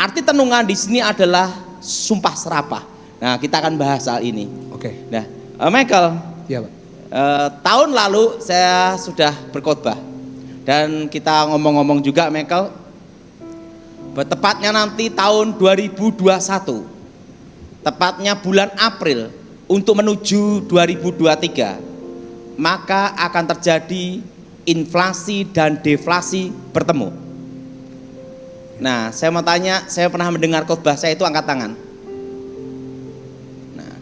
arti tenungan di sini adalah sumpah serapah. Nah, kita akan bahas hal ini. Oke. Nah, Michael, Iya, Pak. tahun lalu saya sudah berkhotbah dan kita ngomong-ngomong juga, Michael, tepatnya nanti tahun 2021, tepatnya bulan April untuk menuju 2023, maka akan terjadi inflasi dan deflasi bertemu. Nah, saya mau tanya, saya pernah mendengar khotbah saya itu angkat tangan. Nah,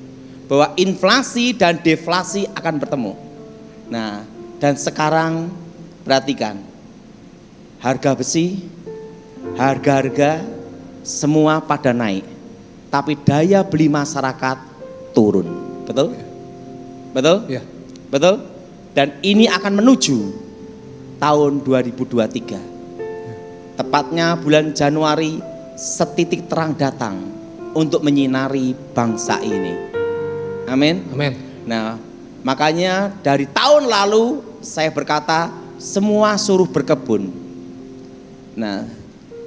bahwa inflasi dan deflasi akan bertemu. Nah, dan sekarang perhatikan, harga besi, harga-harga semua pada naik, tapi daya beli masyarakat turun. Betul? Betul? Iya. Betul? Dan ini akan menuju tahun 2023. Tepatnya bulan Januari, setitik terang datang untuk menyinari bangsa ini. Amin. Amin. Nah, makanya dari tahun lalu saya berkata semua suruh berkebun. Nah,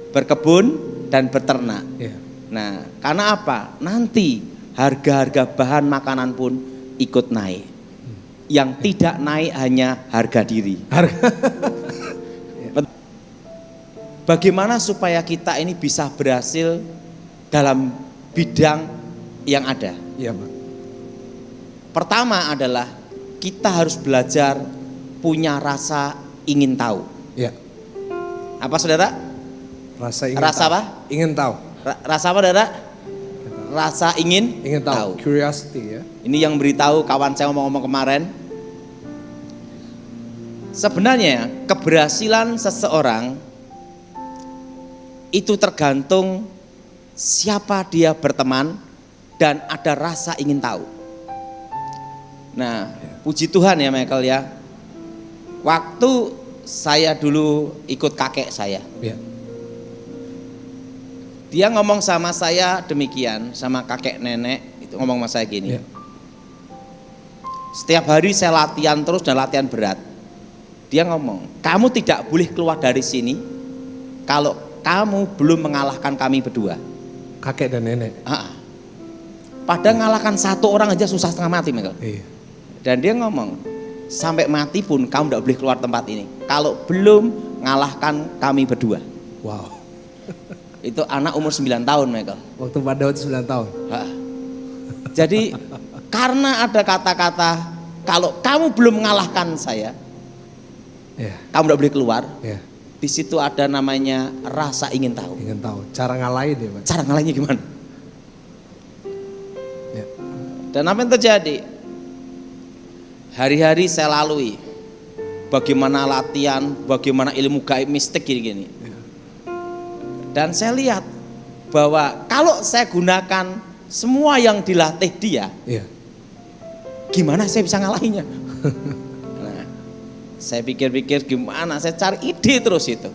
berkebun dan beternak. Iya. Nah, karena apa? Nanti harga-harga bahan makanan pun ikut naik. Yang tidak naik hanya harga diri. Bagaimana supaya kita ini bisa berhasil dalam bidang yang ada? Iya, Pak. Pertama adalah kita harus belajar punya rasa ingin tahu. Iya. Apa saudara? Rasa ingin Rasa tahu. apa? Ingin tahu. Rasa apa saudara? Rasa ingin Tahu. Curiosity ya. Ini yang beritahu kawan saya ngomong-ngomong kemarin. Sebenarnya keberhasilan seseorang itu tergantung siapa dia berteman dan ada rasa ingin tahu. Nah, puji Tuhan ya Michael ya. Waktu saya dulu ikut kakek saya, Iya. dia ngomong sama saya demikian, sama kakek nenek itu ngomong sama saya gini. Iya. Setiap hari saya latihan terus dan latihan berat. Dia ngomong, kamu tidak boleh keluar dari sini kalau kamu belum mengalahkan kami berdua. Kakek dan nenek. Padahal ngalahkan satu orang aja susah setengah mati, Michael. Iya. Dan dia ngomong, sampai mati pun kamu tidak boleh keluar tempat ini kalau belum mengalahkan kami berdua. Wow. Itu anak umur 9 tahun, Michael. Waktu Pak Daud 9 tahun. Jadi karena ada kata-kata, kalau kamu belum mengalahkan saya, Iya. kamu tidak boleh keluar. Iya. Di situ ada namanya rasa ingin tahu. Ingin tahu. Cara ngalahin ya, Pak. Cara ngalahinnya gimana? Iya. Dan apa yang terjadi? Hari-hari saya lalui bagaimana latihan, bagaimana ilmu gaib mistik gini-gini. Dan saya lihat bahwa kalau saya gunakan semua yang dilatih dia, Iya. gimana saya bisa ngalahinnya? Nah, saya pikir-pikir gimana, saya cari ide terus itu.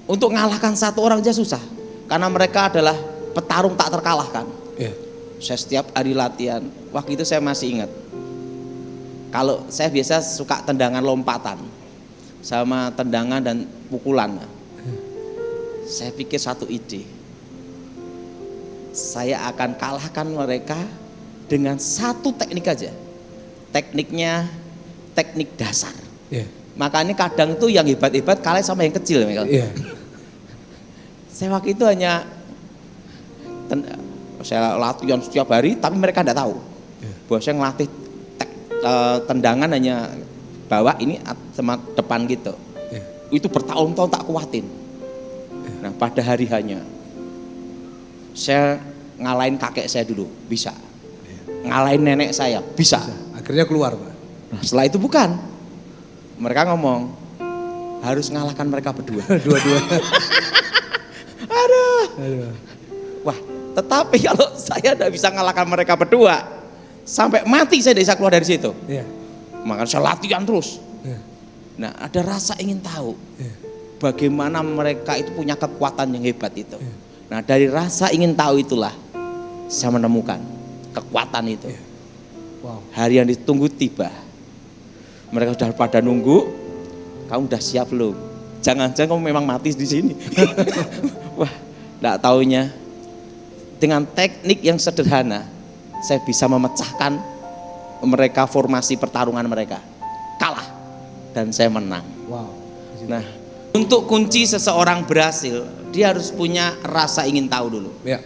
Untuk mengalahkan satu orang aja susah, karena mereka adalah petarung tak terkalahkan. Iya. Saya setiap hari latihan, waktu itu saya masih ingat. Kalau saya biasa suka tendangan lompatan, sama tendangan dan pukulan. Saya pikir satu ide, saya akan kalahkan mereka dengan satu teknik aja. Tekniknya teknik dasar. Iya. Makanya kadang itu yang hebat-hebat kalah sama yang kecil, Michael. Iya. Saya waktu itu hanya saya latihan setiap hari, tapi mereka tidak tahu bahwa saya ngelatih tendangan hanya bawah ini sama depan gitu. Itu bertahun-tahun tak kuatin. Nah, pada hari hanya saya ngalahin kakek saya dulu, bisa. Ngalahin nenek saya, bisa. Akhirnya keluar, Pak. Nah, setelah itu bukan. Mereka ngomong, harus ngalahkan mereka berdua. Dua-duanya. Aduh. Aduh. Wah, tetapi kalau saya tidak bisa ngalahkan mereka berdua, sampai mati saya tidak bisa keluar dari situ. Iya. Makanya saya latihan terus. Iya. Nah, ada rasa ingin tahu Iya. bagaimana mereka itu punya kekuatan yang hebat itu. Iya. Nah, dari rasa ingin tahu itulah saya menemukan kekuatan itu. Iya. Wow. Hari yang ditunggu tiba. Mereka sudah pada nunggu, kamu udah siap belum? Jangan-jangan kamu memang mati di sini. Wah, enggak taunya dengan teknik yang sederhana saya bisa memecahkan mereka formasi pertarungan mereka. Kalah dan saya menang. Wow. Nah, untuk kunci seseorang berhasil, dia harus punya rasa ingin tahu dulu. Ya.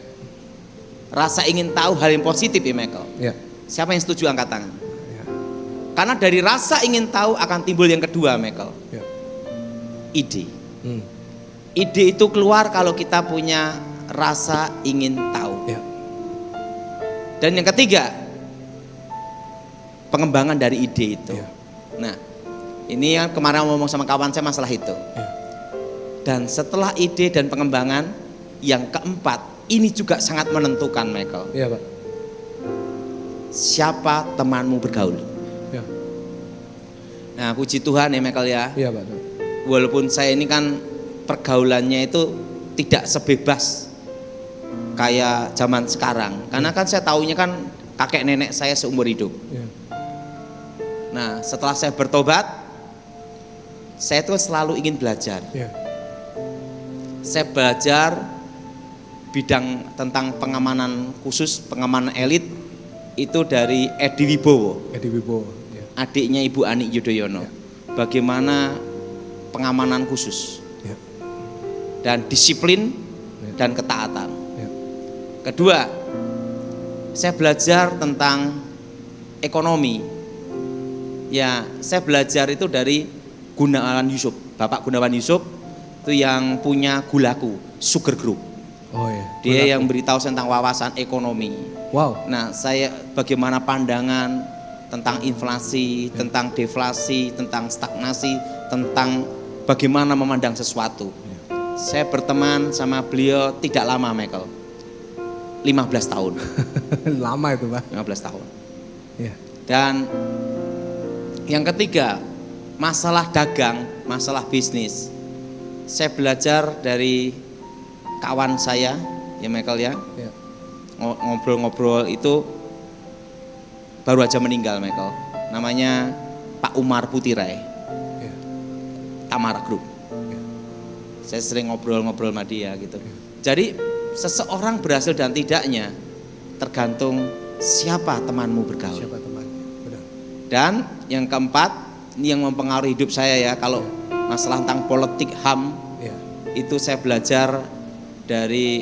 Rasa ingin tahu hal yang positif ya Michael. Ya. Siapa yang setuju angkat tangan? Ya. Karena dari rasa ingin tahu akan timbul yang kedua Michael. Ya. Ide. Hmm. Ide itu keluar kalau kita punya rasa ingin tahu. Ya. Dan yang ketiga, pengembangan dari ide itu. Ya. Nah, ini yang kemarin ngomong sama kawan saya masalah itu. Ya. Dan setelah ide dan pengembangan, yang keempat, ini juga sangat menentukan Michael. Iya Pak. Siapa temanmu bergaul? Ya. Nah, puji Tuhan ya Michael ya. Iya Pak. Walaupun saya ini kan pergaulannya itu tidak sebebas kayak zaman sekarang. Karena kan saya taunya kan kakek nenek saya seumur hidup. Ya. Nah, setelah saya bertobat, saya tuh selalu ingin belajar. Ya. Saya belajar bidang tentang pengamanan khusus, pengamanan elit itu dari Edi Wibowo, Edi Wibowo. Ya. adiknya Ibu Ani Yudhoyono. Ya. Bagaimana pengamanan khusus Ya. dan disiplin Ya. dan ketaatan. Ya. Kedua, saya belajar tentang ekonomi. Ya, saya belajar itu dari Gunawan Yusuf, Bapak Gunawan Yusuf itu yang punya Gulaku, Sugar Group. Oh ya. Dia yang beritahu tentang wawasan ekonomi. Wow. Nah, saya bagaimana pandangan tentang inflasi, tentang deflasi, tentang stagnasi, tentang bagaimana memandang sesuatu. Saya berteman sama beliau tidak lama Michael, 15 tahun. Lama itu Pak. 15 tahun. Ya. Dan yang ketiga, masalah dagang, masalah bisnis. Saya belajar dari kawan saya, ya Michael ya, Ya. ngobrol-ngobrol itu baru aja meninggal Michael. Namanya Pak Umar Putirai, Ya. Tamara Group. Ya. Saya sering ngobrol-ngobrol sama dia gitu. Jadi seseorang berhasil dan tidaknya tergantung siapa temanmu bergaul. Siapa temannya? Benar. Dan yang keempat, ini yang mempengaruhi hidup saya ya, kalau masalah tentang politik HAM Ya. itu saya belajar dari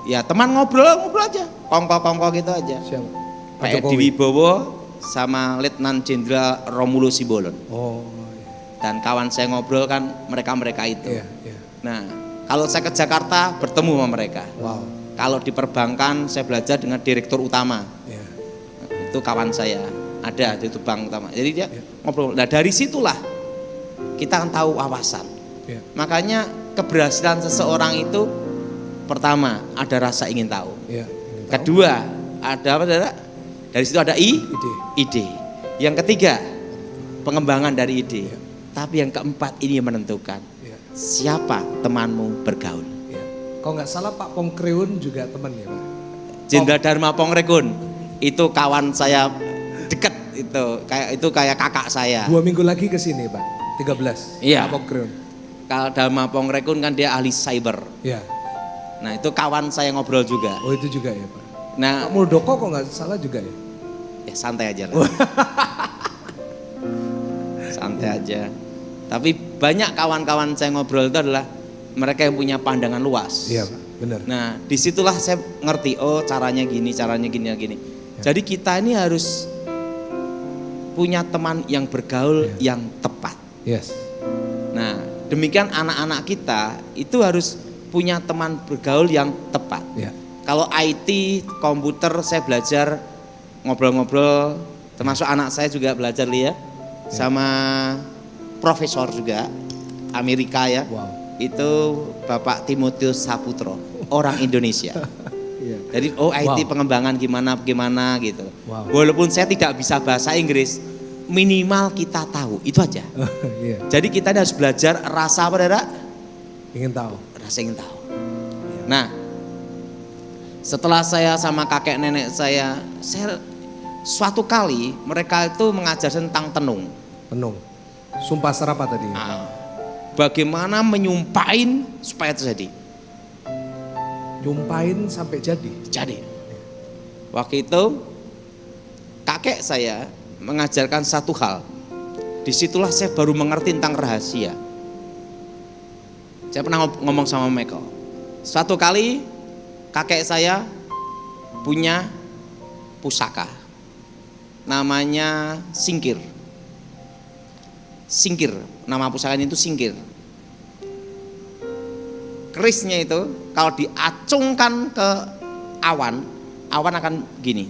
ya teman ngobrol aja, kongko gitu aja. Siapa? Pak Pak Edi Jokowi. Wibowo sama Letnan Jenderal Romulus Sibolon. Oh. Dan kawan saya ngobrol kan mereka-mereka itu. Iya. Ya. Nah, kalau saya ke Jakarta bertemu sama mereka. Wow. Kalau di perbankan saya belajar dengan direktur utama. Ya. Itu kawan saya, ada di itu bank utama. Jadi dia Ya. ngobrol. Nah, dari situlah kita akan tahu wawasan. Ya. Makanya keberhasilan seseorang itu pertama ada rasa ingin tahu. Ya. Ingin tahu. Kedua ada apa saudara? Dari situ ada Ide. ide. Yang ketiga pengembangan dari ide. Ya. Tapi yang keempat ini yang menentukan Ya. siapa temanmu bergaul. Ya. Kalau nggak salah Pak Pongkreun juga teman ya Pak. Jenderal Dharma Pongrekun itu kawan saya dekat itu kayak kakak saya. 2 minggu lagi ke sini Pak. 13. Iya. Pak Pongkreun. Kalau Dharma Pongrekun kan dia ahli cyber. Ya. Nah itu kawan saya ngobrol juga. Oh itu juga ya Pak. Nah Pak Muldoko kok nggak salah juga ya? ya santai aja lah. Santai aja. Tapi banyak kawan-kawan saya ngobrol itu adalah mereka yang punya pandangan luas. Iya Pak, benar. Nah disitulah saya ngerti, oh caranya gini. Ya. Jadi kita ini harus punya teman yang bergaul Ya. yang tepat. Yes. Nah demikian anak-anak kita itu harus punya teman bergaul yang tepat. Ya. Kalau IT, komputer saya belajar ngobrol-ngobrol, termasuk anak saya juga belajar lihat sama profesor juga Amerika ya. Wow. Itu Bapak Timotius Saputro, orang Indonesia. Iya. Jadi IT Wow. pengembangan gimana gitu. Wow. Walaupun saya tidak bisa bahasa Inggris, minimal kita tahu itu aja. Iya. Jadi kita harus belajar rasa apa Dara? Ingin tahu. Rasa ingin tahu. Nah, setelah saya sama kakek nenek saya suatu kali mereka itu mengajar tentang tenung. Tenung. Sumpah serapa tadi. Ah, bagaimana menyumpahin supaya terjadi. Nyumpahin sampai jadi. Jadi, waktu itu kakek saya mengajarkan satu hal. Disitulah saya baru mengerti tentang rahasia. Saya pernah ngomong sama Michael. Suatu kali kakek saya punya pusaka. Namanya singkir. Singkir, nama pusakanya itu singkir. Kerisnya itu kalau diacungkan ke awan, awan akan gini.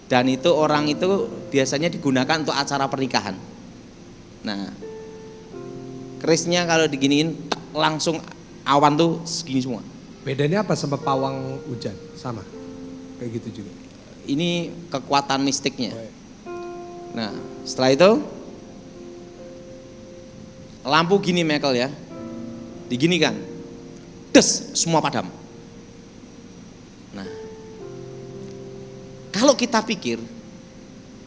Dan itu orang itu biasanya digunakan untuk acara pernikahan. Nah, kerisnya kalau diginiin langsung awan tuh segini semua. Bedanya apa sama pawang hujan? Sama? Kayak gitu juga? Ini kekuatan mistiknya. Oh, iya. Nah, setelah itu lampu gini Michael ya, diginikan, des, semua padam. Nah, kalau kita pikir,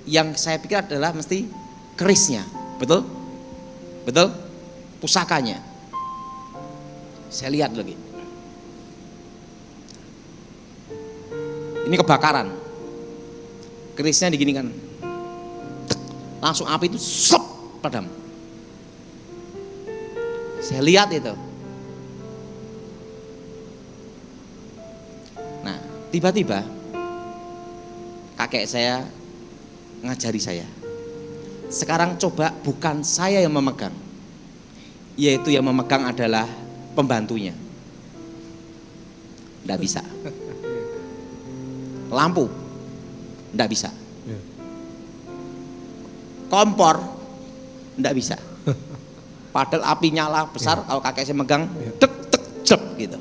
yang saya pikir adalah mesti kerisnya, betul? Betul? Pusakanya. Saya lihat lagi. Ini kebakaran. Kerisnya diginikan. Langsung api itu sop padam. Saya lihat itu. Nah, tiba-tiba kakek saya ngajari saya. Sekarang coba bukan saya yang memegang. Yaitu yang memegang adalah pembantunya. Nggak bisa. Lampu, nggak bisa. Kompor, nggak bisa. Padahal api nyala besar, kalau kakek saya megang, dek dek jep gitu.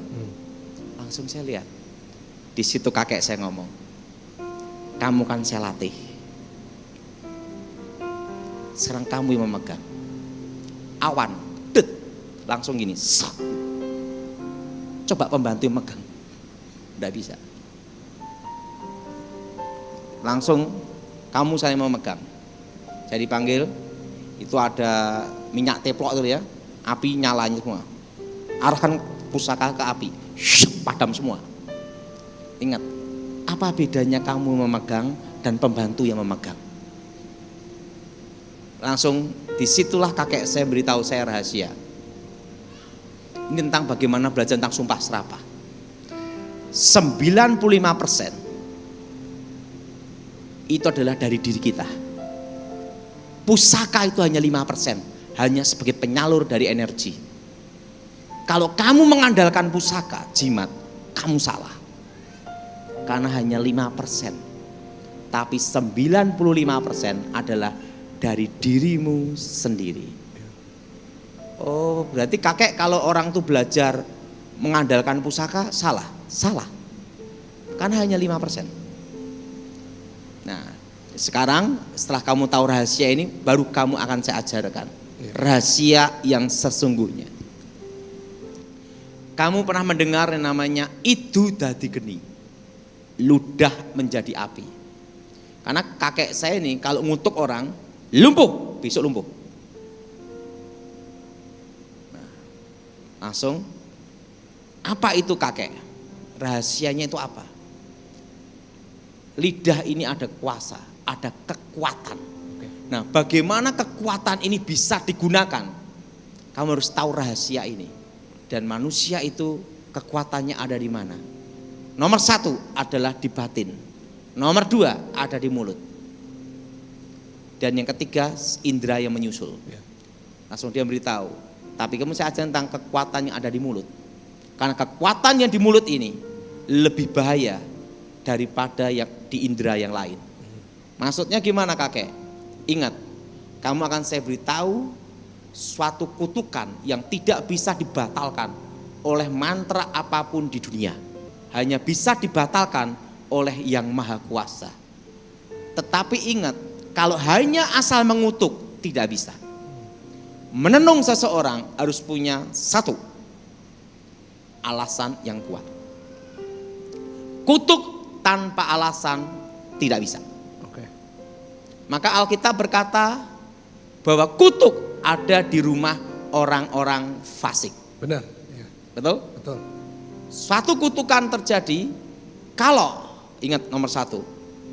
Langsung saya lihat. Di situ kakek saya ngomong, kamu kan saya latih. Sekarang kamu yang memegang. Awan, det, langsung gini. Sat. Coba pembantu yang megang, nggak bisa. Langsung kamu saya mau megang. Saya dipanggil, itu ada minyak teplok itu ya, api nyalanya semua. Arahkan pusaka ke api, syuk, padam semua. Ingat, apa bedanya kamu memegang dan pembantu yang memegang? Langsung disitulah kakek saya beritahu saya rahasia. Ini tentang bagaimana belajar tentang sumpah serapah. 95% itu adalah dari diri kita. Pusaka itu hanya 5%, hanya sebagai penyalur dari energi. Kalau kamu mengandalkan pusaka, jimat, kamu salah. Karena hanya 5%. Tapi 95% adalah dari dirimu sendiri. Oh, berarti kakek kalau orang tuh belajar mengandalkan pusaka, salah. Salah. Karena hanya 5%. Nah, sekarang setelah kamu tahu rahasia ini, baru kamu akan saya ajarkan rahasia yang sesungguhnya. Kamu pernah mendengar yang namanya itu dadi geni, ludah menjadi api. Karena kakek saya ini kalau ngutuk orang, lumpuh, besok lumpuh. Nah, langsung, apa itu kakek? Rahasianya itu apa? Lidah ini ada kuasa, ada kekuatan. Nah, bagaimana kekuatan ini bisa digunakan? Kamu harus tahu rahasia ini. Dan manusia itu kekuatannya ada di mana? Nomor 1 adalah di batin. Nomor 2 ada di mulut. Dan yang ketiga indera yang menyusul. Langsung dia beritahu. Tapi kamu saya ajarkan tentang kekuatan yang ada di mulut. Karena kekuatan yang di mulut ini lebih bahaya daripada yang di indera yang lain. Maksudnya gimana kakek? Ingat, kamu akan saya beritahu suatu kutukan yang tidak bisa dibatalkan oleh mantra apapun di dunia. Hanya bisa dibatalkan oleh yang maha kuasa. Tetapi ingat, kalau hanya asal mengutuk tidak bisa. Menenung seseorang harus punya satu alasan yang kuat. Kutuk tanpa alasan tidak bisa. Maka Alkitab berkata bahwa kutuk ada di rumah orang-orang fasik. Benar. Ya. Betul? Betul. Suatu kutukan terjadi kalau, ingat nomor satu,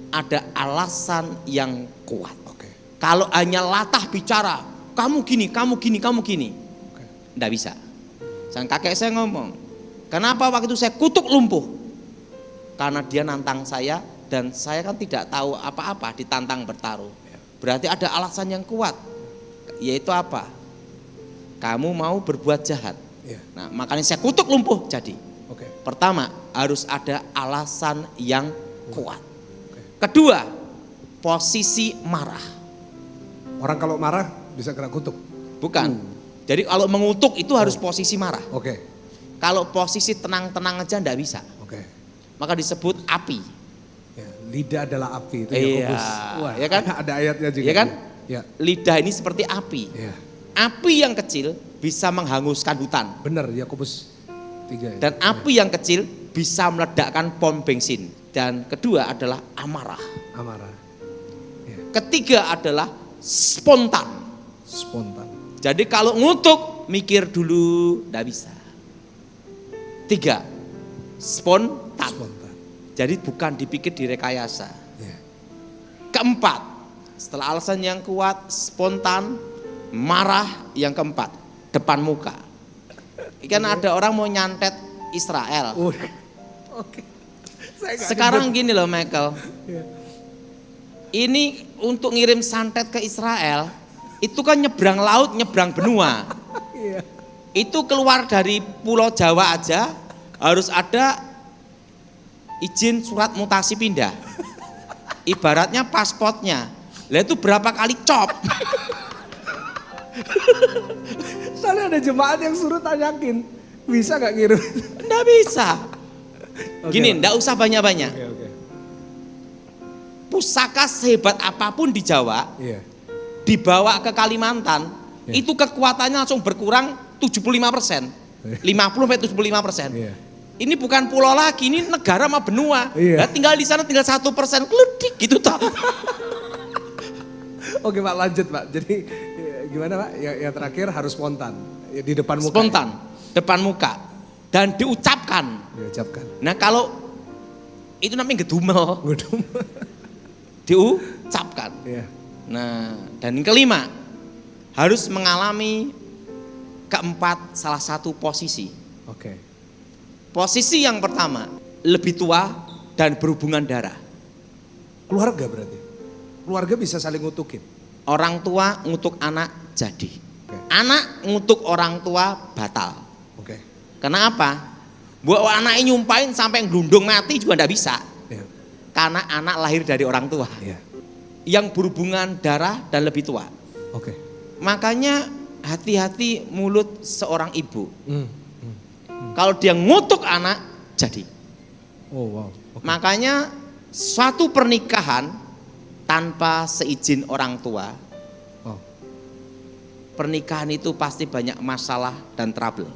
ada alasan yang kuat. Oke. Kalau hanya latah bicara, kamu gini, kamu gini, kamu gini, Oke. enggak bisa. Sang kakek saya ngomong, kenapa waktu itu saya kutuk lumpuh? Karena dia nantang saya dan saya kan tidak tahu apa-apa, ditantang bertaruh. Berarti ada alasan yang kuat, yaitu apa? Kamu mau berbuat jahat. Ya. Nah, makanya saya kutuk lumpuh jadi. Oke. Pertama, harus ada alasan yang kuat. Oke. Kedua, posisi marah. Orang kalau marah bisa kena kutuk. Bukan. Jadi kalau mengutuk itu harus posisi marah. Oke. Kalau posisi tenang-tenang aja enggak bisa. Oke. Maka disebut api. Ya, lidah adalah api itu Iya, Yakobus. Wah, ya kan? Ada ayatnya juga. Iya kan? Ya. Lidah ini seperti api. Ya. Api yang kecil bisa menghanguskan hutan. Benar, Yakobus 3 ya. Dan api yang kecil bisa meledakkan pom bensin. Dan kedua adalah amarah. Amarah. Ya. Ketiga adalah spontan. Spontan. Jadi kalau ngutuk mikir dulu enggak bisa. Tiga, spontan. Spontan. Jadi bukan dipikir direkayasa. Ya. Keempat, setelah alasan yang kuat, spontan, marah. Yang keempat, depan muka. Ikan ada orang mau nyantet Israel. Oke. Saya nggak Sekarang gedek. gini loh Michael, Ya. ini untuk ngirim santet ke Israel, itu kan nyebrang laut, nyebrang benua. Iya. Itu keluar dari Pulau Jawa aja harus ada izin surat mutasi pindah. Ibaratnya pasportnya. Lah itu berapa kali cop? Soalnya ada jemaat yang suruh tanyakin, bisa nggak ngirim? Nggak bisa. Oke, Gini, Pak. nggak usah banyak-banyak. Oke. Pusaka sehebat apapun di Jawa, Iya. dibawa ke Kalimantan, Ya. itu kekuatannya langsung berkurang 75%. 50-75%. Iya. Ini bukan pulau lagi, ini negara sama benua. Iya. Nah, tinggal di sana tinggal 1%, kledik gitu toh. Oke Pak, lanjut Pak. Jadi gimana Pak? Yang terakhir harus spontan. Ya, di depan muka. Spontan, depan muka dan diucapkan. Ya, diucapkan. Nah, kalau itu namanya gedumel, Waduh. diucapkan. Iya. Nah, dan yang kelima, harus mengalami keempat salah satu posisi. Oke. Posisi yang pertama, lebih tua dan berhubungan darah. Keluarga berarti. Keluarga bisa saling ngutukin. Orang tua ngutuk anak jadi. Oke. Anak ngutuk orang tua batal. Oke. Kenapa? Buat anaknya nyumpain sampai ngelundung mati juga ndak bisa. Iya. Karena anak lahir dari orang tua. Iya. Yang berhubungan darah dan lebih tua. Oke. Makanya hati-hati mulut seorang ibu. Hmm. Kalau dia ngutuk anak, jadi. Oh wow. Oke. Makanya suatu pernikahan tanpa seizin orang tua, Oh. pernikahan itu pasti banyak masalah dan trouble.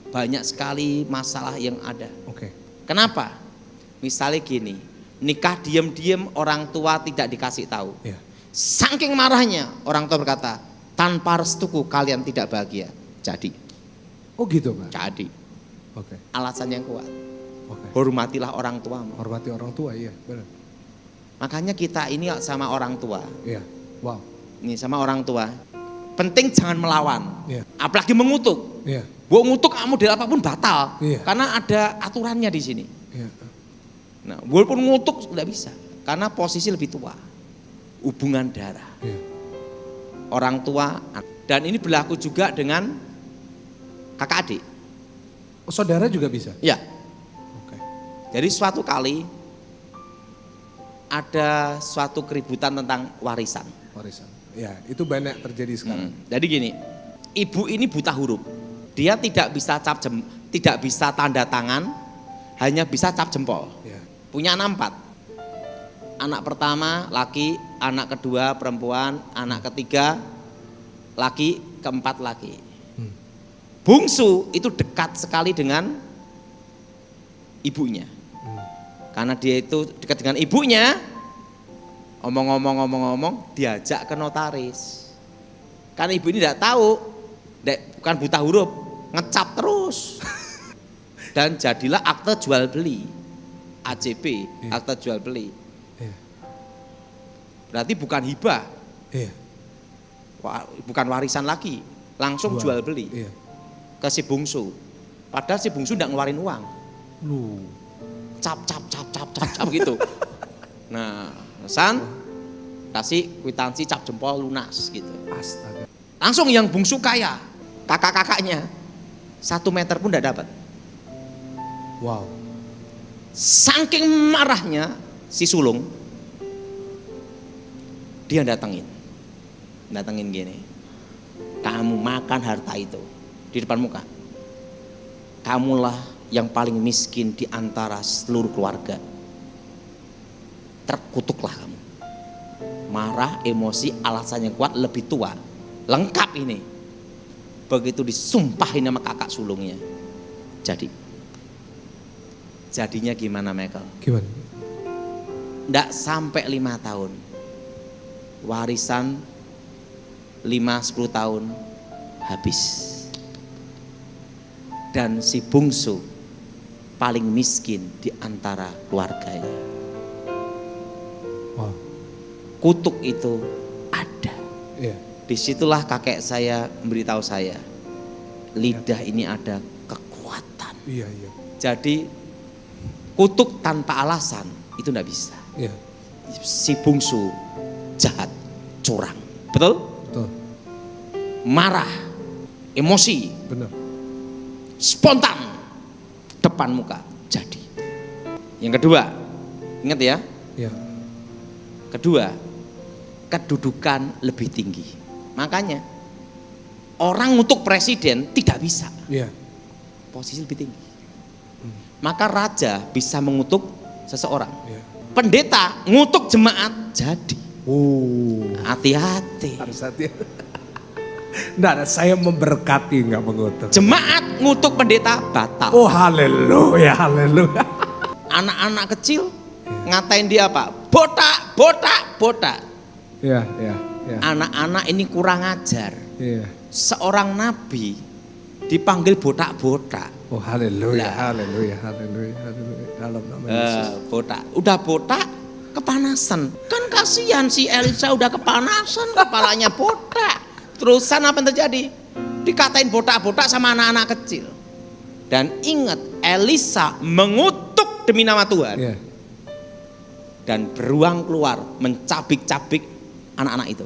Banyak sekali masalah yang ada. Oke. Kenapa? Misalnya gini, nikah diam-diam orang tua tidak dikasih tahu. Iya. Saking marahnya orang tua berkata, tanpa restuku kalian tidak bahagia. Jadi, Oh gitu Pak. jadi Oke. alasan yang kuat. Oke. Hormatilah orang tuamu. Hormati orang tua, iya benar. Makanya kita ini sama orang tua. Iya. Wow. Ini sama orang tua. Penting jangan melawan. Iya. Apalagi mengutuk. Iya. Buat ngutuk model apapun batal. Iya. Karena ada aturannya di sini. Iya. Nah, walaupun ngutuk tidak bisa. Karena posisi lebih tua. Hubungan darah. Iya. Orang tua. Dan ini berlaku juga dengan kakak adik. Oh, saudara juga bisa. Ya. Oke. Jadi suatu kali ada suatu keributan tentang warisan. Warisan. Ya, itu banyak terjadi sekarang. Jadi gini, ibu ini buta huruf. Dia tidak bisa tidak bisa tanda tangan, hanya bisa cap jempol. Ya. Punya anak 4. Anak pertama laki, anak kedua perempuan, anak ketiga laki, keempat laki. Bungsu itu dekat sekali dengan ibunya. Karena dia itu dekat dengan ibunya, omong-omong diajak ke notaris. Karena ibu ini tidak tahu bukan buta huruf, ngecap terus. Dan jadilah akte jual beli, AJB, akte jual beli. Iya. Berarti bukan hibah, Iya. bukan warisan lagi, langsung jual beli Iya. ke si bungsu. Padahal si bungsu tidak ngeluarin uang, Lu. cap gitu. Nah, San kasih kwitansi cap jempol lunas gitu. Astaga. Langsung yang bungsu kaya, kakak-kakaknya 1 meter pun tidak dapat. Wow. Saking marahnya si sulung, dia datengin gini, kamu makan harta itu di depan muka, kamulah yang paling miskin di antara seluruh keluarga, terkutuklah kamu. Marah, emosi, alasan yang kuat, lebih tua, lengkap ini. Begitu disumpahin sama kakak sulungnya, jadinya gimana Michael? Gimana? Nggak sampai 5 tahun, warisan 5-10 tahun habis. Dan si bungsu paling miskin di antara keluarganya. Wow. Kutuk itu ada. Iya. Disitulah kakek saya memberitahu saya, lidah ini ada kekuatan. Iya, iya. Jadi kutuk tanpa alasan itu enggak bisa. Iya. Si bungsu jahat, curang. Betul? Betul. Marah, emosi, Benar. spontan, depan muka. Jadi. Yang kedua, ingat ya. Iya. Kedua, kedudukan lebih tinggi. Makanya orang untuk presiden tidak bisa. Iya. Posisi lebih tinggi. Maka raja bisa mengutuk seseorang. Iya. Pendeta ngutuk jemaat jadi. Hati-hati. Harus hati. Nggak, saya memberkati nggak mengutuk. Jemaat ngutuk pendeta batal. Oh haleluya, haleluya. Anak-anak kecil ngatain dia apa? Botak, botak, botak. Iya, iya, iya. Anak-anak ini kurang ajar. Iya. Seorang nabi dipanggil botak-botak. Oh haleluya, Lah. haleluya, haleluya, haleluya. Dalam nama Yesus. Botak, udah botak kepanasan. Kan kasihan si Elisa udah kepanasan, kepalanya botak. Terusan apa yang terjadi? Dikatain botak-botak sama anak-anak kecil. Dan ingat, Elisa mengutuk demi nama Tuhan. Iya. Dan beruang keluar mencabik-cabik anak-anak itu.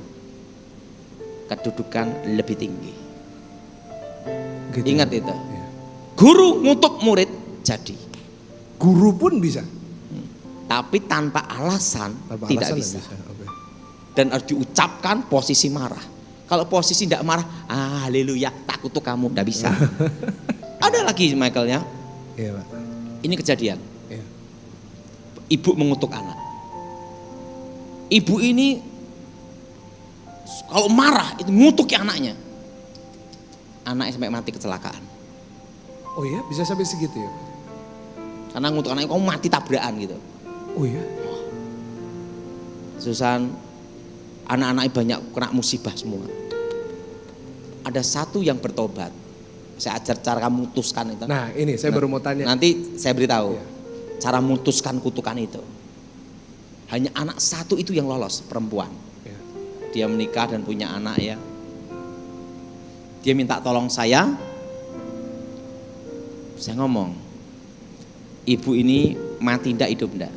Kedudukan lebih tinggi. Gitu. Ingat itu. Iya. Guru ngutuk murid jadi. Guru pun bisa. Tapi tanpa alasan Tanpa tidak alasan bisa. nggak Oke. Dan harus diucapkan posisi marah. Kalau posisi tidak marah, haleluya, tak kutuk kamu, tidak bisa. Ada lagi Michael ya, Iya, Pak. ini kejadian. Iya. Ibu mengutuk anak. Ibu ini kalau marah itu ngutuki anaknya. Anaknya sampai mati kecelakaan. Oh iya, bisa sampai segitu ya? Karena ngutuk anaknya, kamu mati tabrakan gitu. Oh iya. Susan, anak-anaknya banyak kena musibah semua. Ada satu yang bertobat. Saya ajar cara kamu mutuskan itu. Nah ini saya baru mau tanya. Nanti saya beritahu Iya. cara mutuskan kutukan itu. Hanya anak satu itu yang lolos, perempuan. Iya. Dia menikah dan punya anak ya. Dia minta tolong saya. Saya ngomong, ibu ini mati ndak, hidup ndak.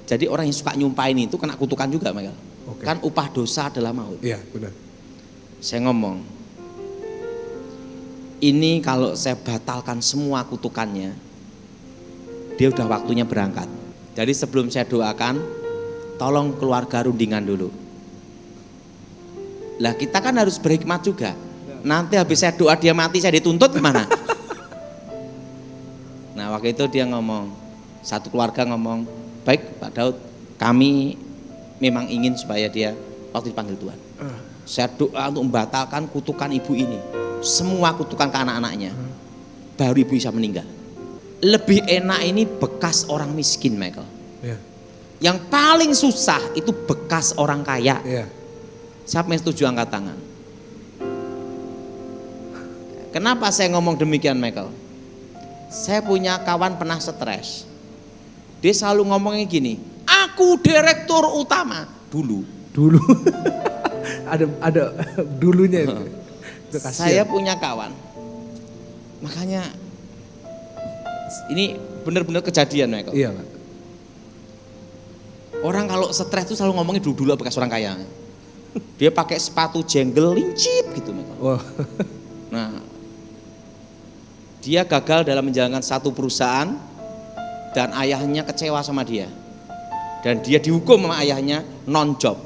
Jadi orang yang suka nyumpahin itu kena kutukan juga, Michael. Oke. Kan upah dosa adalah maut. Iya benar. Saya ngomong, ini kalau saya batalkan semua kutukannya, dia udah waktunya berangkat. Jadi sebelum saya doakan, tolong keluarga rundingan dulu. Lah kita kan harus berhikmat juga. Nanti habis saya doa dia mati, saya dituntut gimana? Nah waktu itu dia ngomong, satu keluarga ngomong, baik Pak Daud, kami memang ingin supaya dia waktu dipanggil Tuhan. Saya doa untuk membatalkan kutukan ibu ini. Semua kutukan ke anak-anaknya. Baru ibu bisa meninggal. Lebih enak ini bekas orang miskin, Michael. Iya. Yang paling susah itu bekas orang kaya. Iya. Siapa yang setuju angkat tangan? Kenapa saya ngomong demikian, Michael? Saya punya kawan pernah stres. Dia selalu ngomongnya gini, aku direktur utama dulu. ada dulunya itu. Saya punya kawan. Makanya ini benar-benar kejadian, Michael. Iya, Pak. Orang kalau stres itu selalu ngomongnya dulu bekas orang kaya. Dia pakai sepatu jenggel lincip gitu, Michael. Wow. Nah, dia gagal dalam menjalankan satu perusahaan dan ayahnya kecewa sama dia. Dan dia dihukum sama ayahnya non-job,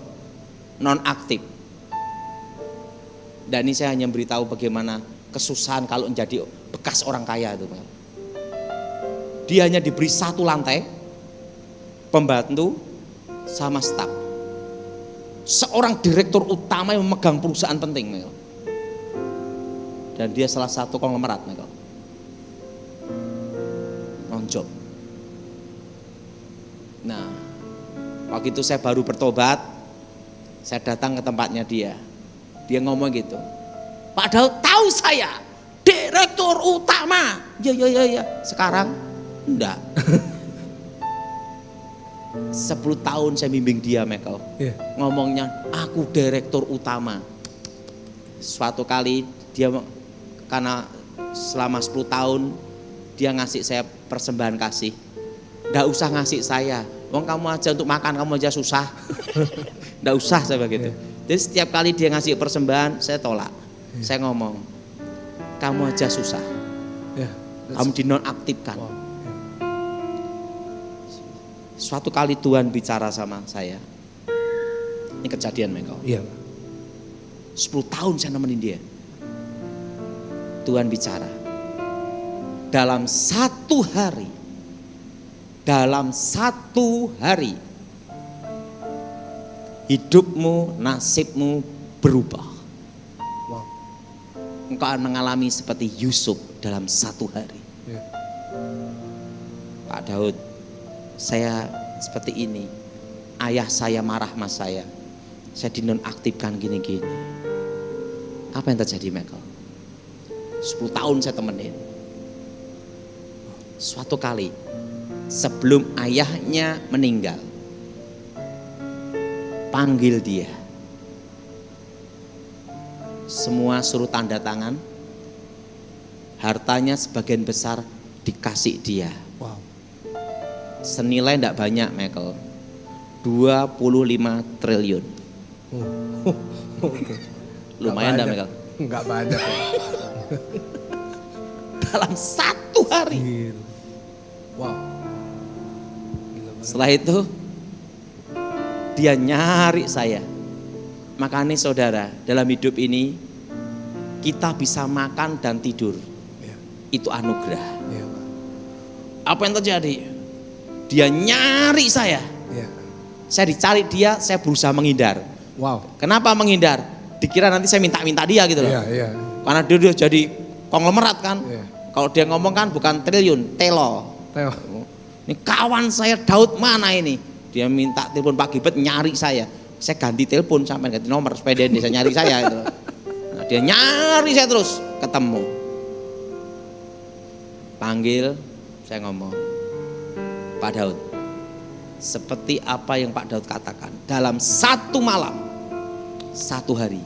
non-aktif. Dan ini saya hanya beritahu bagaimana kesusahan kalau menjadi bekas orang kaya itu. Dia hanya diberi satu lantai, pembantu sama staf. Seorang direktur utama yang memegang perusahaan penting. Dan dia salah satu konglomerat. Non-job. Nah, waktu itu saya baru bertobat, saya datang ke tempatnya dia. Dia ngomong gitu, padahal tahu saya direktur utama. Ya. Sekarang enggak. 10 tahun saya bimbing dia, Michael. Yeah. Ngomongnya, aku direktur utama. Suatu kali dia, karena selama 10 tahun dia ngasih saya persembahan kasih. Nggak usah ngasih saya, wong kamu aja untuk makan kamu aja susah. Nggak usah saya begitu. Jadi setiap kali dia ngasih persembahan saya tolak. Saya ngomong, kamu aja susah. Kamu dinonaktifkan. Wow. Suatu kali Tuhan bicara sama saya. Ini kejadian, Michael. Iya, 10 tahun saya nemenin dia. Tuhan bicara. Dalam satu hari, hidupmu, nasibmu berubah. Wow. Engkau akan mengalami seperti Yusuf dalam satu hari. Yeah. Pak Daud, saya seperti ini. Ayah saya marah sama saya dinonaktifkan gini-gini. Apa yang terjadi, Michael? 10 tahun saya temenin. Suatu kali sebelum ayahnya meninggal, panggil dia. Semua suruh tanda tangan. Hartanya sebagian besar dikasih dia. Wow. Senilai tidak banyak, Michael. 25 triliun. Okay. Lumayan enggak, Michael? Enggak banyak. Dalam satu hari. Gila. Wow. Gila banget. Setelah itu dia nyari saya. Makanya saudara, dalam hidup ini kita bisa makan dan tidur. Yeah. Itu anugerah. Yeah, Pak. Apa yang terjadi? Dia nyari saya. Yeah. Saya dicari dia, saya berusaha menghindar. Wow. Kenapa menghindar? Dikira nanti saya minta-minta dia gitu loh. Iya, iya. Karena dia udah jadi konglomerat kan. Iya. Kalau dia ngomong kan bukan triliun, telo. Teo. Ini kawan saya Daud mana ini? Dia minta telepon Pak Gibet nyari saya. Saya ganti telepon sampai ganti nomor supaya dia bisa nyari saya gitu. Nah, dia nyari saya terus ketemu. Panggil, saya ngomong, Pak Daud, seperti apa yang Pak Daud katakan, dalam satu malam, satu hari,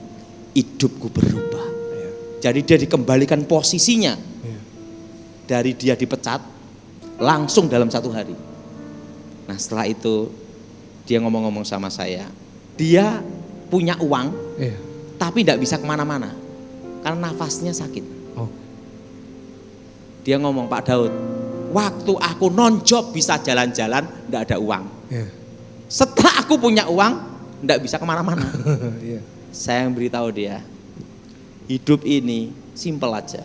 hidupku berubah. Iya. Jadi dia dikembalikan posisinya. Iya. Dari dia dipecat, langsung dalam satu hari. Nah setelah itu, dia ngomong-ngomong sama saya, dia punya uang, Iya. tapi tidak bisa kemana-mana, karena nafasnya sakit. Oh. Dia ngomong, Pak Daud, waktu aku non-job bisa jalan-jalan, tidak ada uang. Iya. Setelah aku punya uang, tidak bisa kemana-mana. Iya. Saya yang beritahu dia, hidup ini simpel aja.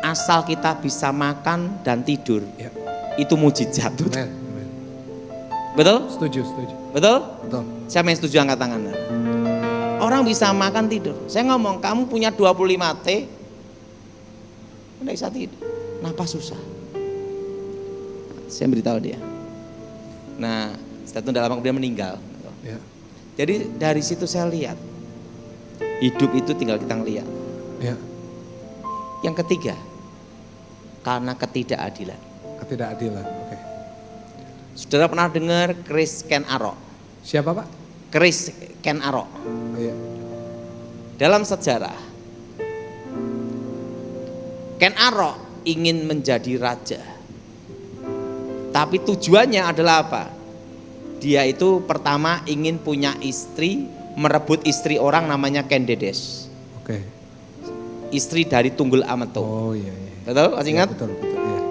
Asal kita bisa makan dan tidur, Iya. itu mujizat. Amen. Amen. Betul? Setuju, setuju. Betul? Betul. Siapa yang setuju angkat tangan? Orang bisa makan tidur. Saya ngomong, kamu punya 25 T, udah bisa tidur. Kenapa susah? Saya beritahu dia. Nah, setelah itu dalam waktu dia meninggal. Iya. Jadi dari situ saya lihat, hidup itu tinggal kita ngelihat. Iya. Yang ketiga, karena ketidakadilan. Ketidakadilan, oke. Saudara pernah dengar Chris Ken Arok? Siapa Pak? Chris Ken Arok. Oh, iya. Dalam sejarah, Ken Arok ingin menjadi raja. Tapi tujuannya adalah apa? Dia itu pertama ingin punya istri, merebut istri orang namanya Ken Dedes. Oke. Istri dari Tunggul Ametung. Oh iya, iya. Betul? Masih ingat? Betul, betul, iya.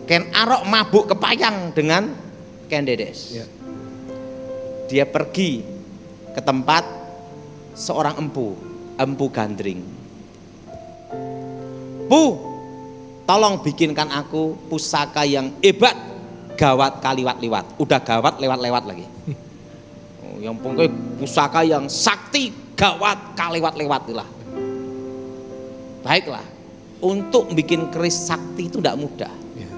Ken Arok mabuk kepayang dengan Ken Dedes. Iya. Dia pergi ke tempat seorang empu gandring. Bu, tolong bikinkan aku pusaka yang hebat, gawat kaliwat-liwat. Udah gawat lewat-lewat lagi. Yang pokoknya pusaka yang sakti, gawat kaliwat-lewat lah. Baiklah, untuk bikin keris sakti itu tidak mudah. Iya.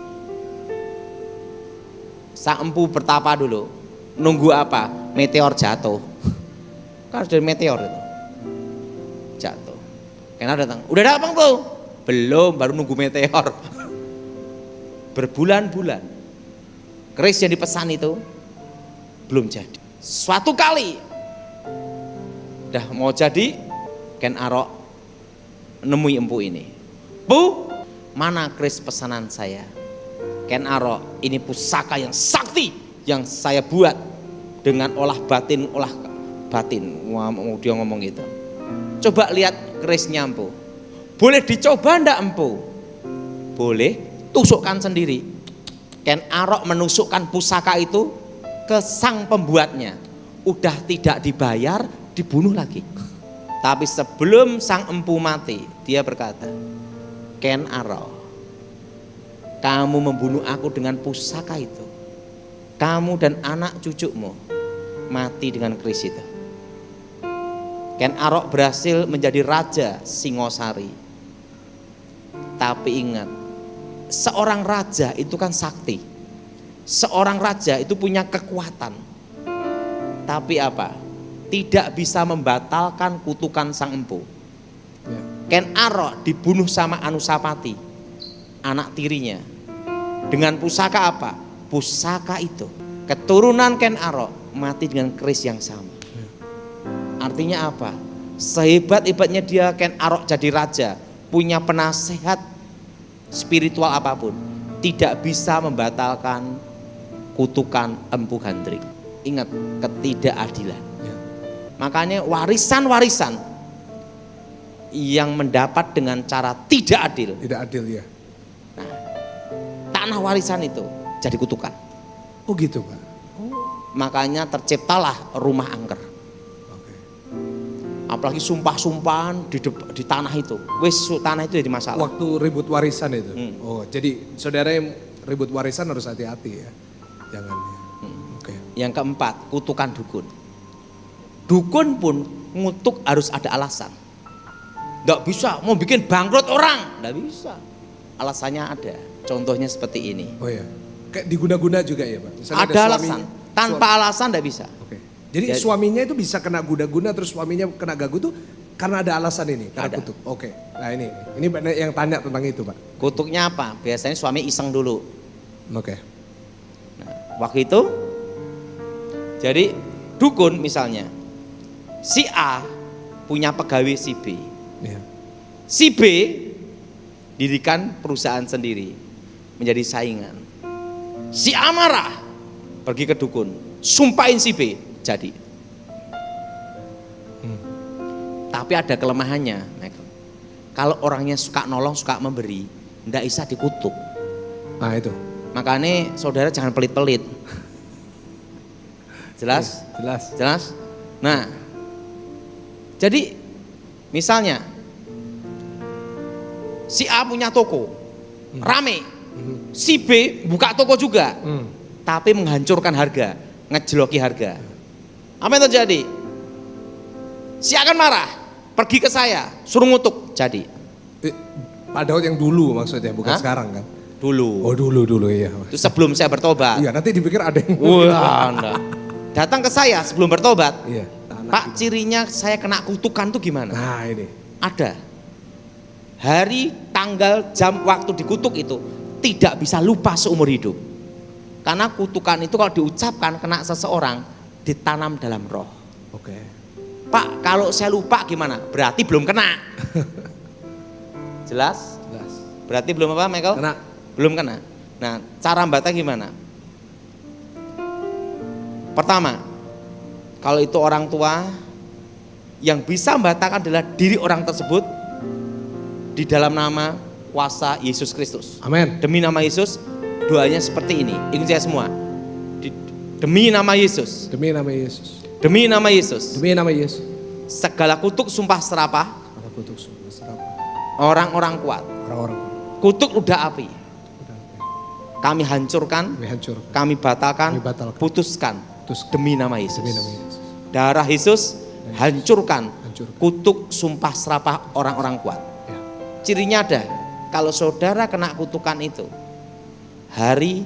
Sang empu bertapa dulu, nunggu apa? Meteor jatuh. Kan dari meteor itu jatuh. Karena datang, udah datang Bu? Belum, baru nunggu meteor. Berbulan-bulan keris yang dipesan itu belum jadi. Suatu kali udah mau jadi, Ken Arok nemui empu ini. Bu, mana keris pesanan saya? Ken Arok, ini pusaka yang sakti yang saya buat dengan olah batin. Wah, dia ngomong gitu. Coba lihat kerisnya empu. Boleh dicoba ndak empu? Boleh, tusukkan sendiri. Ken Arok menusukkan pusaka itu ke sang pembuatnya. Udah tidak dibayar, dibunuh lagi. Tapi sebelum sang empu mati, dia berkata, Ken Arok, kamu membunuh aku dengan pusaka itu. Kamu dan anak cucumu mati dengan keris itu. Ken Arok berhasil menjadi raja Singosari. Tapi ingat, seorang raja itu kan sakti. Seorang raja itu punya kekuatan. Tapi apa? Tidak bisa membatalkan kutukan sang empu. Ya. Ken Arok dibunuh sama Anusapati, anak tirinya. Dengan pusaka apa? Pusaka itu. Keturunan Ken Arok mati dengan keris yang sama. Artinya apa? Sehebat-hebatnya dia Ken Arok jadi raja, punya penasehat spiritual apapun, tidak bisa membatalkan kutukan empu gandring. Ingat, ketidakadilan. Ya. Makanya warisan-warisan yang mendapat dengan cara tidak adil, Tidak adil ya. tanah warisan itu jadi kutukan. Oh gitu Pak. Makanya terciptalah rumah angker. Oke. Apalagi sumpah-sumpahan di tanah itu. Tanah itu jadi masalah. Waktu ribut warisan itu. Oh, jadi saudara yang ribut warisan harus hati-hati ya. Jangan ya. Oke. Yang keempat, kutukan dukun. Dukun pun ngutuk harus ada alasan. Nggak bisa mau bikin bangkrut orang, nggak bisa. Alasannya ada. Contohnya seperti ini. Oh ya. Kayak diguna-guna juga ya Pak. Misalnya Ada alasan. Tanpa alasan nggak bisa. Oke. Jadi suaminya itu bisa kena guna-guna terus suaminya kena gagu tuh karena ada alasan ini, karena Ada. kutuk. Oke. Nah ini banyak yang tanya tentang itu Pak. Kutuknya apa? Biasanya suami iseng dulu. Oke. Nah, waktu itu, jadi dukun misalnya, si A punya pegawai si B. Iya. Si B dirikan perusahaan sendiri, menjadi saingan. Si A marah, pergi ke dukun, sumpahin si B, jadi. Tapi ada kelemahannya, Michael. Kalau orangnya suka nolong, suka memberi, ndak bisa dikutuk. Nah itu. Makanya saudara jangan pelit-pelit. Jelas? Jelas. Jelas? Nah, jadi misalnya si A punya toko, rame. Si B buka toko juga, tapi menghancurkan harga, ngejeloki harga. Apa yang terjadi? Si A akan marah, pergi ke saya, suruh ngutuk, jadi. Pak Daud yang dulu maksudnya, bukan Hah? sekarang kan? Dulu. Oh dulu iya. Itu sebelum saya bertobat. Iya nanti dipikir ada yang. Wah, enggak. Datang ke saya sebelum bertobat. Iya. Pak, cirinya saya kena kutukan tuh gimana? Nah ini. Ada. hari, tanggal, jam, waktu dikutuk itu tidak bisa lupa seumur hidup. Karena kutukan itu kalau diucapkan kena seseorang ditanam dalam roh. Oke. Pak, kalau saya lupa gimana? Berarti belum kena. Jelas? Jelas. Berarti belum apa, Michael? Kena. Belum kena. Nah, cara membantah gimana? Pertama, kalau itu orang tua, yang bisa membatalkan adalah diri orang tersebut di dalam nama kuasa Yesus Kristus. Amin. Demi nama Yesus, doanya seperti ini. Ikut saya semua. Demi nama Yesus. Demi nama Yesus. Demi nama Yesus. Demi nama Yesus. Segala kutuk sumpah serapah Ada kutuk sumpah serapah. orang-orang kuat. Orang-orang Kutuk ludah api. udah Kami hancurkan, kami hancur. kami batalkan, Kami batalkan. putuskan Putuskan. demi nama Yesus. Demi nama Yesus. Darah Yesus hancurkan, Hancurkan. kutuk sumpah serapah orang-orang kuat. Ya. Cirinya ada, kalau saudara kena kutukan itu, hari,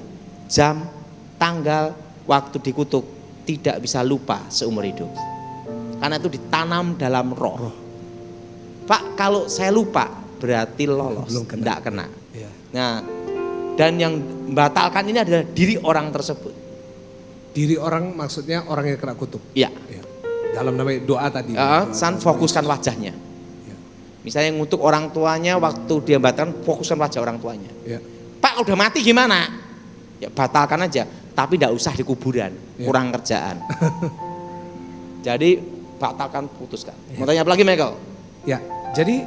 jam, tanggal, waktu dikutuk tidak bisa lupa seumur hidup. Karena itu ditanam dalam roh. Pak, kalau saya lupa berarti lolos, Belum kena. tidak kena. Ya. Nah, dan yang membatalkan ini adalah diri orang tersebut. Diri orang maksudnya orang yang kena kutuk. Ya, Ya. Dalam namanya doa tadi. San fokuskan wajahnya. Ya. Misalnya ngutuk orang tuanya, waktu dia batalkan fokuskan wajah orang tuanya. Ya. Pak, udah mati gimana? Ya batalkan aja, tapi tidak usah di kuburan, Ya. kurang kerjaan. Jadi batalkan, putuskan. Mau tanya apa lagi, Michael? Ya. Jadi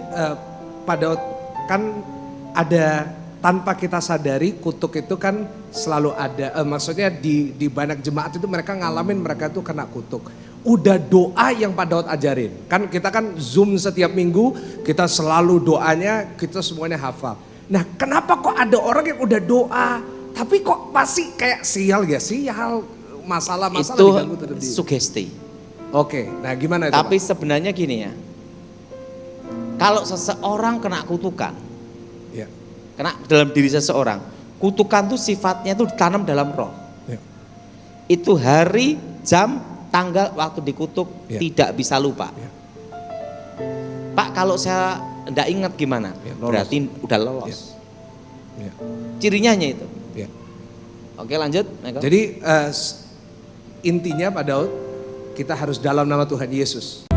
Pak Daud, kan ada tanpa kita sadari kutuk itu kan selalu ada. Maksudnya di banyak jemaat itu mereka ngalamin mereka itu kena kutuk. Udah doa yang Pak Daud ajarin. Kan kita kan Zoom setiap minggu, kita selalu doanya, kita semuanya hafal. Nah, kenapa kok ada orang yang udah doa, tapi kok masih kayak sial, masalah-masalah Itu diganggu terhadap diri. sugesti. Oke, nah gimana itu Tapi Pak? sebenarnya gini ya, kalau seseorang kena kutukan, Ya, kena dalam diri seseorang, kutukan itu sifatnya itu ditanam dalam roh. ya, Itu hari, jam, tanggal, waktu dikutuk Ya. tidak bisa lupa. Ya. Pak, kalau saya tidak ingat gimana? Ya, lolos. Berarti udah lolos. ya, Cirinya hanya itu. ya. Oke, lanjut, Michael. Jadi intinya Pak Daud, kita harus dalam nama Tuhan Yesus.